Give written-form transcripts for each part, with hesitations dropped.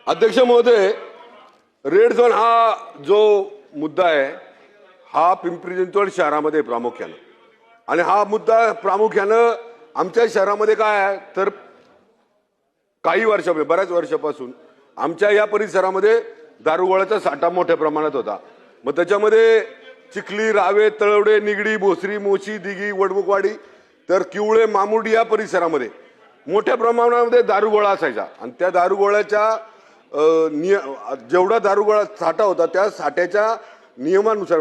अध्यक्ष महोदय, red zone हा जो मुद्दा आहे हा पिंपरी चिंचवड शहरामध्ये प्रामुख्यानं, आणि हा मुद्दा प्रामुख्यानं आमच्या शहरामध्ये काय आहे तर काही वर्षापासून, बऱ्याच वर्षापासून आमच्या या परिसरामध्ये दारुगोळ्याचा साठा मोठ्या प्रमाणात होता। मग त्याच्यामध्ये चिखली, रावे, तळवडे, निगडी, भोसरी, मोशी, दिघी, वडमुखवाडी तर किवळे, मामुर्डी या परिसरामध्ये मोठ्या प्रमाणामध्ये दारुगोळा असायचा। आणि त्या दारुगोळ्याच्या जेवढा दारुगोळा साठा होता त्या साठ्याच्या नियमानुसार,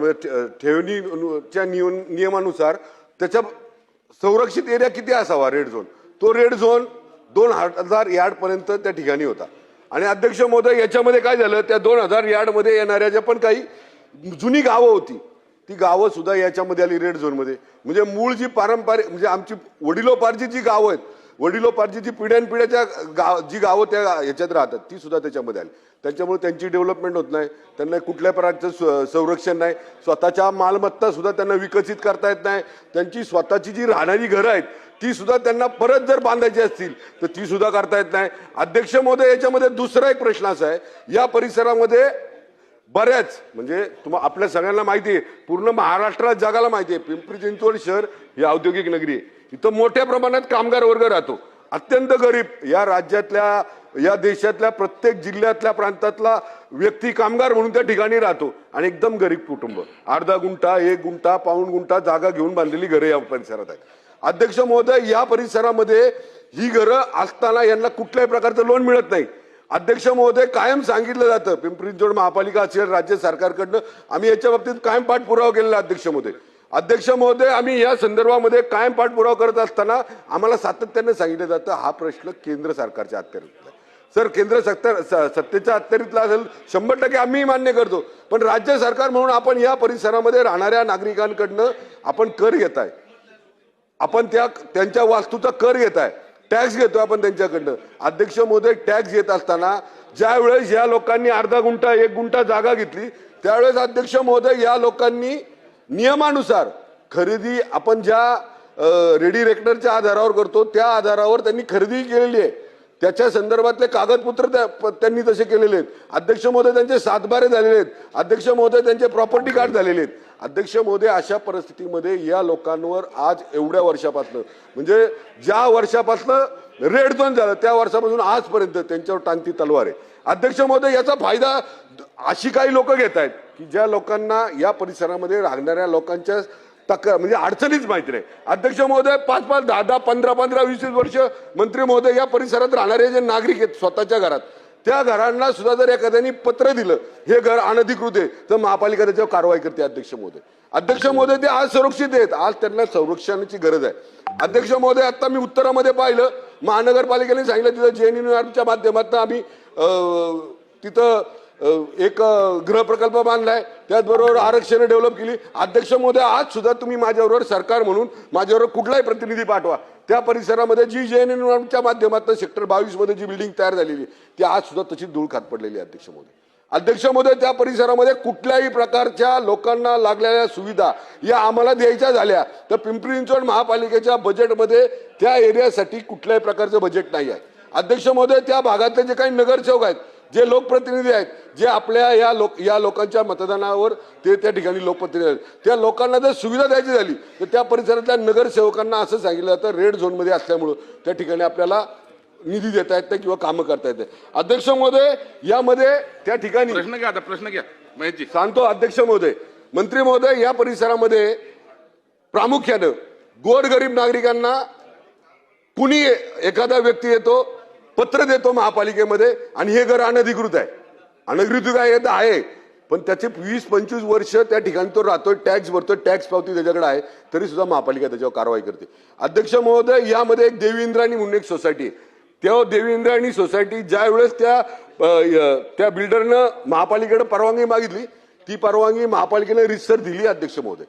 ठेवणीच्या नियमानुसार त्याच्या संरक्षित एरिया किती असावा रेड झोन, तो रेड झोन 2000 यार्ड पर्यंत त्या ठिकाणी होता। आणि अध्यक्ष महोदय, याच्यामध्ये काय झालं, त्या 2000 यार्ड मध्ये येणाऱ्या ज्या पण काही जुनी गावं होती ती गावं सुद्धा याच्यामध्ये आली रेड झोन मध्ये। म्हणजे मूळ जी पारंपरिक, म्हणजे आमची वडिलोपार्जित जी गावं आहेत, वडिलोपार्जित जी पिढ्यानपिढ्याच्या जी गावं त्या ह्याच्यात राहतात ती सुद्धा त्याच्यामध्ये आली। त्याच्यामुळे त्यांची डेव्हलपमेंट होत नाही, त्यांना कुठल्या प्रकारचं संरक्षण नाही, स्वतःच्या मालमत्ता सुद्धा त्यांना विकसित करता येत नाही, त्यांची स्वतःची जी राहणारी घरं आहेत ती सुद्धा त्यांना परत जर बांधायची असतील तर ती सुद्धा करता येत नाही। अध्यक्ष महोदय, याच्यामध्ये दुसरा एक प्रश्न असा आहे, या परिसरामध्ये बऱ्याच, म्हणजे आपल्या सगळ्यांना माहिती आहे, पूर्ण महाराष्ट्रात जगाला माहिती आहे, पिंपरी चिंचवड शहर ही औद्योगिक नगरी आहे। इथं मोठ्या प्रमाणात कामगार वर्ग राहतो, अत्यंत गरीब, या राज्यातल्या, या देशातल्या प्रत्येक जिल्ह्यातल्या प्रांतातला व्यक्ती कामगार म्हणून त्या ठिकाणी राहतो, आणि एकदम गरीब कुटुंब, अर्धा गुंठा, 1 गुंठा, पाऊण गुंठा जागा घेऊन बांधलेली घरे या परिसरात आहेत। अध्यक्ष महोदय, या परिसरामध्ये ही घरं असताना यांना कुठल्याही प्रकारचं लोन मिळत नाही। अध्यक्ष महोदय, कायम सांगितलं जातं, पिंपरी चिंचवड महापालिका असेल, राज्य सरकारकडनं आम्ही याच्या बाबतीत कायम पाठपुरावा केलेला अध्यक्ष महोदय। अध्यक्ष महोदय, आम्ही या संदर्भामध्ये कायम पाठपुरावा करत असताना आम्हाला सातत्याने सांगितलं जातं हा प्रश्न केंद्र सरकारच्या अखत्यारीतला आहे। सर, केंद्र सत्तेच्या अखत्यारीतला असेल 100% आम्ही मान्य करतो, पण राज्य सरकार म्हणून आपण या परिसरामध्ये राहणाऱ्या नागरिकांकडनं आपण कर घेताय, आपण त्यांच्या वास्तूचा कर घेताय, टॅक्स घेतोय आपण त्यांच्याकडनं। अध्यक्ष महोदय, टॅक्स घेत असताना ज्या वेळेस या लोकांनी अर्धा गुंठा, 1 गुंठा जागा घेतली त्यावेळेस अध्यक्ष महोदय या लोकांनी नियमानुसार खरेदी, आपण ज्या रेडी रेकनरच्या आधारावर करतो त्या आधारावर त्यांनी खरेदी केलेली आहे, त्याच्या संदर्भातले कागदपत्र त्यांनी तसे केलेले आहेत। अध्यक्ष महोदय, त्यांचे सातबारे झालेले आहेत, अध्यक्ष महोदय त्यांचे प्रॉपर्टी कार्ड झालेले आहेत। अध्यक्ष महोदय, अशा परिस्थितीमध्ये या लोकांवर आज एवढ्या वर्षापासून, म्हणजे ज्या वर्षापासून रेड झोन झालं त्या वर्षापासून आजपर्यंत त्यांच्यावर टांगती तलवार आहे। अध्यक्ष महोदय, याचा फायदा अशी काही लोक घेत आहेत की ज्या लोकांना या परिसरामध्ये राहणाऱ्या लोकांच्या म्हणजे अडचणीच माहिती नाही। अध्यक्ष महोदय, 5-5, 10-10, 15-15, 20 वर्ष मंत्री महोदय, या परिसरात राहणारे जे नागरिक आहेत स्वतःच्या घरात, त्या घरांना सुद्धा जर एखाद्याने पत्र दिलं हे घर अनधिकृत आहे तर महापालिका त्याच्यावर कारवाई करते। अध्यक्ष महोदय, अध्यक्ष महोदय, ते आज सुरक्षित आहेत, आज त्यांना संरक्षणाची गरज आहे। अध्यक्ष महोदय, आता मी उत्तरामध्ये पाहिलं, महानगरपालिकेने सांगितलं तिथं JNUच्या माध्यमातून आम्ही तिथं एक गृह प्रकल्प बांधलाय, त्याचबरोबर आरक्षण डेव्हलप केली। अध्यक्ष महोदय, आज सुद्धा तुम्ही माझ्याबरोबर सरकार म्हणून माझ्याबरोबर कुठलाही प्रतिनिधी पाठवा, त्या परिसरामध्ये जी JNUच्या माध्यमातून सेक्टर 22 मध्ये जी बिल्डिंग तयार झालेली ती आज सुद्धा तशी धूळ खात पडलेली आहे। अध्यक्ष महोदय, अध्यक्ष महोदय, त्या परिसरामध्ये कुठल्याही प्रकारच्या लोकांना लागलेल्या सुविधा या आम्हाला द्यायच्या झाल्या तर पिंपरी चिंचवड महापालिकेच्या बजेटमध्ये त्या एरियासाठी कुठल्याही प्रकारचं बजेट नाही आहे। अध्यक्ष महोदय, त्या भागातले जे काही नगरसेवक आहेत, जे लोकप्रतिनिधी आहेत, जे आपल्या या लोकांच्या मतदानावर ते त्या ठिकाणी लोकप्रतिनिधी आहेत, त्या लोकांना जर सुविधा द्यायची झाली तर त्या परिसरातल्या नगरसेवकांना असं सांगितलं जातं रेड झोन मध्ये असल्यामुळं त्या ठिकाणी आपल्याला निधी देता येत नाही किंवा कामं करता येत नाही। अध्यक्ष महोदय, यामध्ये त्या ठिकाणी प्रश्न घ्या माहिती सांगतो। अध्यक्ष महोदय, मंत्री महोदय, या परिसरामध्ये प्रामुख्यानं गोरगरीब नागरिकांना कुणी एखादा व्यक्ती येतो, पत्र देतो महापालिकेमध्ये, आणि हे घर अनधिकृत आहे, अनधिकृत काय आहे, पण त्याचे 20-25 वर्ष त्या ठिकाणी तो राहतोय, टॅक्स भरतोय, टॅक्स पावती त्याच्याकडे आहे, तरी सुद्धा महापालिका त्याच्यावर कारवाई करते। अध्यक्ष महोदय, यामध्ये एक देवी इंद्राणी म्हणून एक सोसायटी आहे, त्या देवी इंद्राणी सोसायटी ज्या वेळेस त्या बिल्डरनं महापालिकेकडे परवानगी मागितली, ती परवानगी महापालिकेने रितसर दिली। अध्यक्ष महोदय,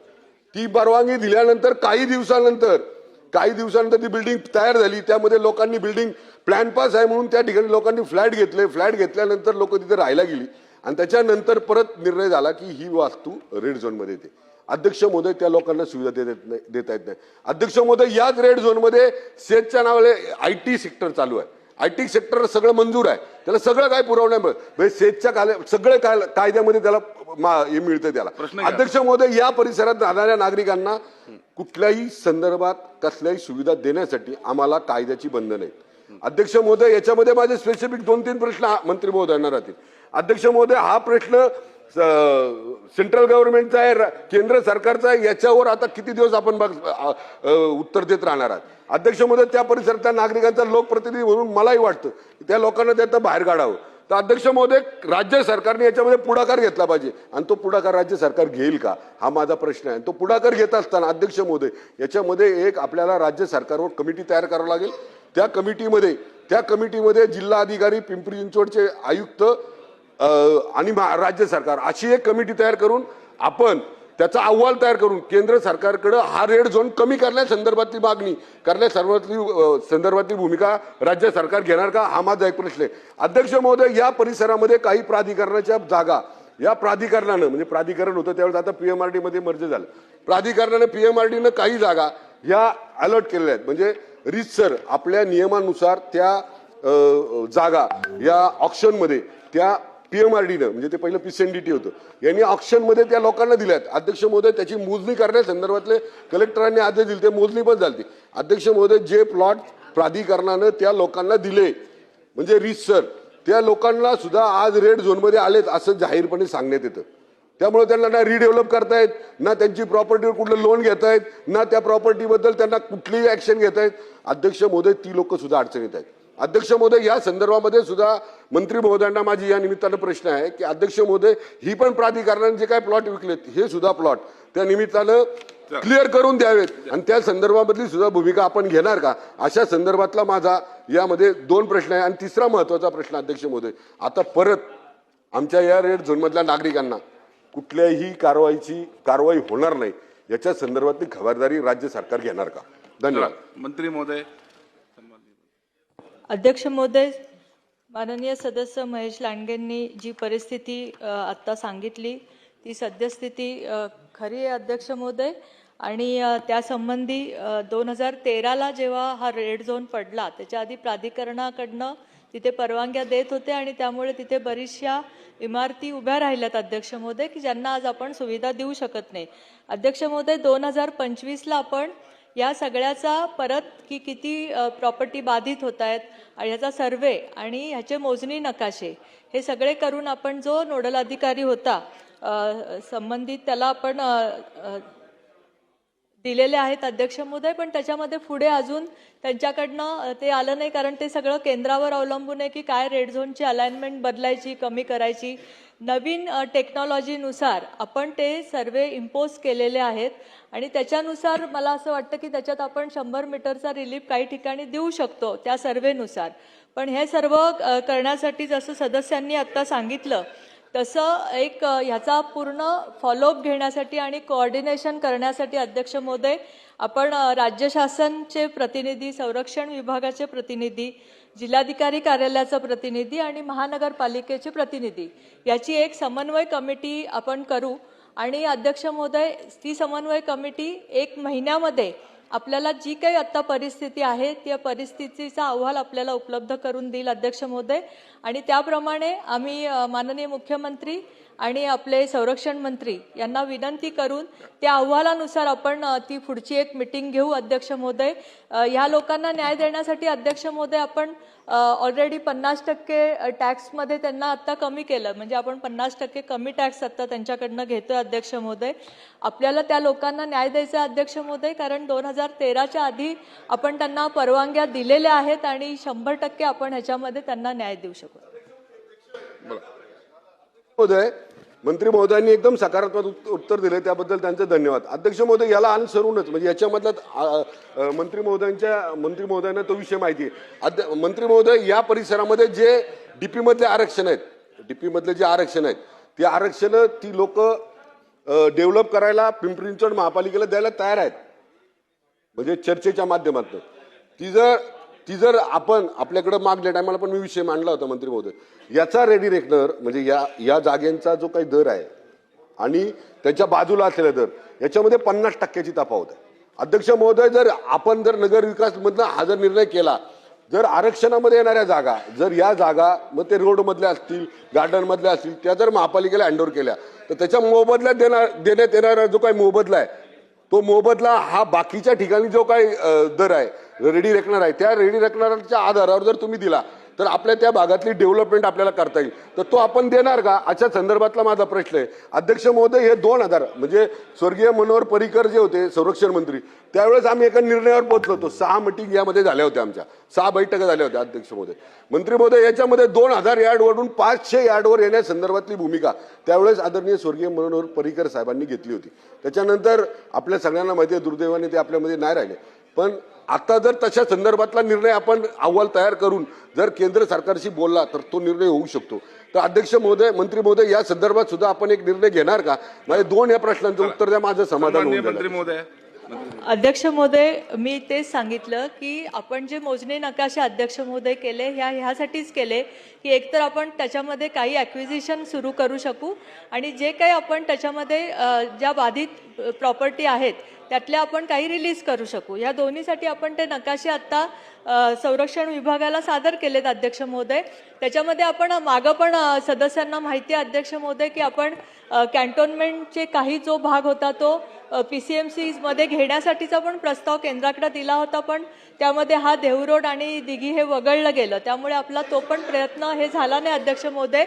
ती परवानगी दिल्यानंतर काही दिवसानंतर ती बिल्डिंग तयार झाली, त्यामध्ये लोकांनी बिल्डिंग प्लॅन पास आहे म्हणून त्या ठिकाणी लोकांनी फ्लॅट घेतले, फ्लॅट घेतल्यानंतर लोक तिथे राहायला गेली, आणि त्याच्यानंतर परत निर्णय झाला की ही वास्तू रेड झोन मध्ये येते। अध्यक्ष महोदय, त्या लोकांना सुविधा देता येत नाही। अध्यक्ष महोदय, याच रेड झोन मध्ये सेजच्या नावाने IT सेक्टर चालू आहे, IT सेक्टर सगळं मंजूर आहे, त्याला सगळं काय पुरवण्यामध्ये सेजच्या सगळे कायद्यामध्ये त्याला हे मिळतं त्याला. अध्यक्ष महोदय, या परिसरात राहणाऱ्या नागरिकांना कुठल्याही संदर्भात कसल्याही सुविधा देण्यासाठी आम्हाला कायद्याची बंधन आहेत. अध्यक्ष महोदय, याच्यामध्ये माझे स्पेसिफिक 2-3 प्रश्न मंत्री महोदयांना राहतील. अध्यक्ष महोदय, हा प्रश्न सेंट्रल गव्हर्नमेंटचा आहे, केंद्र सरकारचा आहे, याच्यावर आता किती दिवस आपण उत्तर देत राहणार आहात? अध्यक्ष महोदय, त्या परिसरातल्या नागरिकांचा लोकप्रतिनिधी म्हणून मलाही वाटतं की त्या लोकांना त्याचं बाहेर काढावं. तर अध्यक्ष महोदय, राज्य सरकारने याच्यामध्ये पुढाकार घेतला पाहिजे आणि तो पुढाकार राज्य सरकार घेईल का, हा माझा प्रश्न आहे. तो पुढाकार घेत असताना अध्यक्ष महोदय, याच्यामध्ये एक आपल्याला राज्य सरकारवर कमिटी तयार करावं लागेल. त्या कमिटीमध्ये जिल्हा अधिकारी, पिंपरी चिंचवडचे आयुक्त आणि राज्य सरकार अशी एक कमिटी तयार करून आपण त्याचा अहवाल तयार करून केंद्र सरकारकडे हा रेड झोन कमी करण्यासंदर्भातली मागणी संदर्भातली भूमिका राज्य सरकार घेणार का, हा माझा एक प्रश्न आहे. अध्यक्ष महोदय, या परिसरामध्ये काही प्राधिकरणाच्या जागा, या प्राधिकरणानं, म्हणजे प्राधिकरण होतं त्यावेळेस, आता PMRD मध्ये मर्ज झालं, प्राधिकरणाने PMRDनं काही जागा ह्या अलॉट केलेल्या आहेत. म्हणजे रीतसर आपल्या नियमानुसार त्या जागा या ऑक्शनमध्ये त्या PMRDनं, म्हणजे ते पहिलं PCNDT होतं, यांनी ऑक्शनमध्ये त्या लोकांना दिल्यात. अध्यक्ष महोदय, त्याची मोजणी करण्यासंदर्भातले कलेक्टरांनी आदेश दिले, ते मोजणी पण झाली. अध्यक्ष महोदय, जे प्लॉट प्राधिकरणानं त्या लोकांना दिले म्हणजे रीतसर, त्या लोकांना सुद्धा आज रेड झोनमध्ये आलेत असं जाहीरपणे सांगण्यात येतं. त्यामुळे त्यांना ना रिडेव्हलप करतायत, ना त्यांची प्रॉपर्टीवर कुठलं लोन घेतायत, ना त्या प्रॉपर्टीबद्दल त्यांना कुठलीही ऍक्शन घेतायत. अध्यक्ष महोदय, ती लोक सुद्धा अडचणीत आहेत. अध्यक्ष महोदय, या संदर्भामध्ये सुद्धा मंत्री महोदयांना माझी या निमित्तानं प्रश्न आहे की अध्यक्ष महोदय, ही पण प्राधिकरणाने जे काय प्लॉट विकलेत हे सुद्धा प्लॉट त्या निमित्तानं क्लिअर करून द्यावेत आणि त्या संदर्भामधली सुद्धा भूमिका आपण घेणार का, अशा संदर्भातला माझा यामध्ये 2 प्रश्न आहे. आणि तिसरा महत्वाचा प्रश्न अध्यक्ष महोदय, आता परत आमच्या या रेड झोनमधल्या नागरिकांना कुठल्याही कारवाई होणार नाही याच्या संदर्भातली खबरदारी राज्य सरकार घेणार का? धन्यवाद. मंत्री महोदय. अध्यक्ष महोदय, माननीय सदस्य महेश लांडगेंनी जी परिस्थिती आत्ता सांगितली ती सद्यस्थिती खरी आहे अध्यक्ष महोदय. आणि त्यासंबंधी 2013ला जेव्हा हा रेड झोन पडला त्याच्या आधी प्राधिकरणाकडनं तिथे परवानग्या देत होते आणि त्यामुळे तिथे बरीचशा इमारती उभ्या राहिल्यात अध्यक्ष महोदय की ज्यांना आज आपण सुविधा देऊ शकत नाही. अध्यक्ष महोदय, 2025ला आपण या सगळ्याचा परत की किती प्रॉपर्टी बाधित होत आहेत ह्याचा सर्वे आणि ह्याचे मोजणी नकाशे हे सगळे करून आपण जो नोडल अधिकारी होता संबंधित त्याला आपण दिलेले आहेत अध्यक्ष महोदय. पण त्याच्यामध्ये पुढे अजून त्यांच्याकडनं ते आलं नाही, कारण ते सगळं केंद्रावर अवलंबून आहे की काय रेड झोनची अलाइनमेंट बदलायची, कमी करायची. नवीन टेक्नॉलॉजीनुसार आपण ते सर्वे इम्पोज केलेले आहेत आणि त्याच्यानुसार मला असं वाटतं की त्याच्यात आपण 100 मीटरचा रिलीफ काही ठिकाणी देऊ शकतो त्या सर्वेनुसार. पण हे सर्व करण्यासाठी जसं सदस्यांनी आत्ता सांगितलं तसं एक ह्याचा पूर्ण फॉलोअप घेण्यासाठी आणि कोऑर्डिनेशन करण्यासाठी अध्यक्ष महोदय आपण राज्य शासनचे प्रतिनिधी, संरक्षण विभागाचे प्रतिनिधी, जिल्हाधिकारी कार्यालयाचा प्रतिनिधी आणि महानगरपालिकेचे प्रतिनिधी याची एक समन्वय कमिटी आपण करू. आणि अध्यक्ष महोदय, ती समन्वय कमिटी 1 महिन्यामध्ये आपल्याला जी काही आता परिस्थिती आहे त्या परिस्थितीचा अहवाल आपल्याला उपलब्ध करून देईल अध्यक्ष महोदय. आणि त्याप्रमाणे आम्ही माननीय मुख्यमंत्री आणि आपले संरक्षण मंत्री यांना विनंती करून त्या अहवालानुसार आपण ती पुढची एक मीटिंग घेऊ अध्यक्ष महोदय. ह्या लोकांना न्याय देण्यासाठी अध्यक्ष महोदय आपण ऑलरेडी 50% टॅक्समध्ये त्यांना आता कमी केलं, म्हणजे आपण 50% कमी टॅक्स आता त्यांच्याकडनं घेतोय अध्यक्ष महोदय. आपल्याला त्या लोकांना न्याय द्यायचा अध्यक्ष महोदय, कारण 2013च्या आधी आपण त्यांना परवानग्या दिलेल्या आहेत आणि 100% आपण ह्याच्यामध्ये त्यांना न्याय देऊ शकू. महोदय, मंत्री महोदयांनी एकदम सकारात्मक उत्तर दिले, त्याबद्दल त्यांचे धन्यवाद. अध्यक्ष महोदय, याला अनुसरूनच म्हणजे याच्यामधला मंत्री महोदयांना तो विषय माहिती आहे. मंत्री महोदय, या परिसरामध्ये जे डीपी मधले आरक्षण आहेत, ती आरक्षण ती लोक डेव्हलप करायला पिंपरी चिंचवड महापालिकेला द्यायला तयार आहेत, म्हणजे चर्चेच्या माध्यमातून. ती जर आपण आपल्याकडे मागल्या टायमाला पण मी विषय मांडला होता मंत्री महोदय, याचा रेडी रेकनर म्हणजे या जागेंचा जो काही दर आहे आणि त्याच्या बाजूला असलेला दर याच्यामध्ये 50%ची तफावत आहे. अध्यक्ष महोदय, जर आपण नगर विकास मधला हा जर निर्णय केला जर आरक्षणामध्ये येणाऱ्या जागा जर या जागा मग ते रोडमधल्या असतील गार्डनमधल्या असतील त्या जर महापालिकेला हँडओव्हर केल्या तर त्याच्या मोबदल्यात देण्यात येणारा जो काही मोबदला आहे तो मोबदला हा बाकीच्या ठिकाणी जो काही दर आहे रेडी रेकनर आहे त्या रेडी रेकनरच्या आधारावर जर तुम्ही दिला तर आपल्या त्या भागातली डेव्हलपमेंट आपल्याला करता येईल तर तो आपण देणार का अशा संदर्भातला माझा प्रश्न आहे. अध्यक्ष महोदय हे 2000 म्हणजे स्वर्गीय मनोहर पर्रिकर जे होते संरक्षण मंत्री त्यावेळेस आम्ही एका निर्णयावर पोहोचलो होतो. 6 मीटिंग यामध्ये झाल्या होत्या आमच्या 6 बैठका झाल्या होत्या अध्यक्ष महोदय. मंत्री महोदय याच्यामध्ये 2000 यार्डवरून 500 यार्डवर येण्यासंदर्भातली भूमिका त्यावेळेस आदरणीय स्वर्गीय मनोहर पर्रिकर साहेबांनी घेतली होती. त्याच्यानंतर आपल्या सगळ्यांना माहिती आहे दुर्दैवाने ते आपल्यामध्ये नाही राहिले. पण आता जर तशा संदर्भातला निर्णय आपण अहवाल तयार करून जर केंद्र सरकारशी बोलला तर तो निर्णय होऊ शकतो. तर अध्यक्ष महोदय मंत्री महोदय या संदर्भात सुद्धा आपण एक निर्णय घेणार का. माझे 2 या प्रश्नांचं उत्तर द्या माझं समाधान माननीय होऊन मंत्री जाईल. महोदय अध्यक्ष महोदय मी तेच सांगितलं की आपण जे मोजणी नकाशे अध्यक्ष महोदय केले ह्यासाठीच केले की एकतर आपण त्याच्यामध्ये काही ॲक्विजिशन सुरू करू शकू आणि जे काही आपण त्याच्यामध्ये ज्या बाधित प्रॉपर्टी आहेत त्यातल्या आपण काही रिलीज करू शकू. या दोन्हीसाठी आपण ते नकाशे आत्ता संरक्षण विभागाला सादर केलेत अध्यक्ष महोदय. त्याच्यामध्ये आपण मागं पण सदस्यांना माहिती आहे अध्यक्ष महोदय की आपण कॅन्टोन्मेंटचे काही जो भाग होता तो PCMC मध्ये घेण्यासाठीचा पण प्रस्ताव केंद्राकडे दिला होता पण त्यामध्ये हा देहू आणि दिघी हे वगळलं गेलं त्यामुळे आपला तो पण प्रयत्न हे झाला नाही अध्यक्ष महोदय.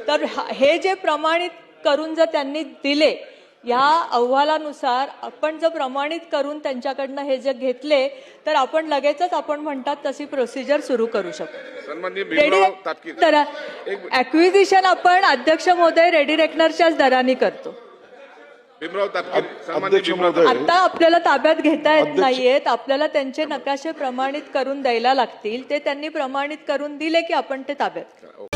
तर हे जे प्रमाणित करून जर त्यांनी दिले या अहवालानुसार आपण जर प्रमाणित करून त्यांच्याकडनं हे जे घेतले तर आपण लगेचच आपण म्हणतात तशी प्रोसिजर सुरू करू शकतो. सन्माननीय भीमराव तापकीर तर ॲक्विजिशन आपण अध्यक्ष महोदय रेडी रेकनरच्याच दराने करतो. भीमराव तापकीर सन्माननीय अध्यक्ष भीमराव महोदय. आता आपल्याला ताब्यात घेता येत नाहीयेत. आपल्याला त्यांचे नकाशे प्रमाणित करून द्यायला लागतील. ते त्यांनी प्रमाणित करून दिले की आपण ते ताब्यात घेऊ.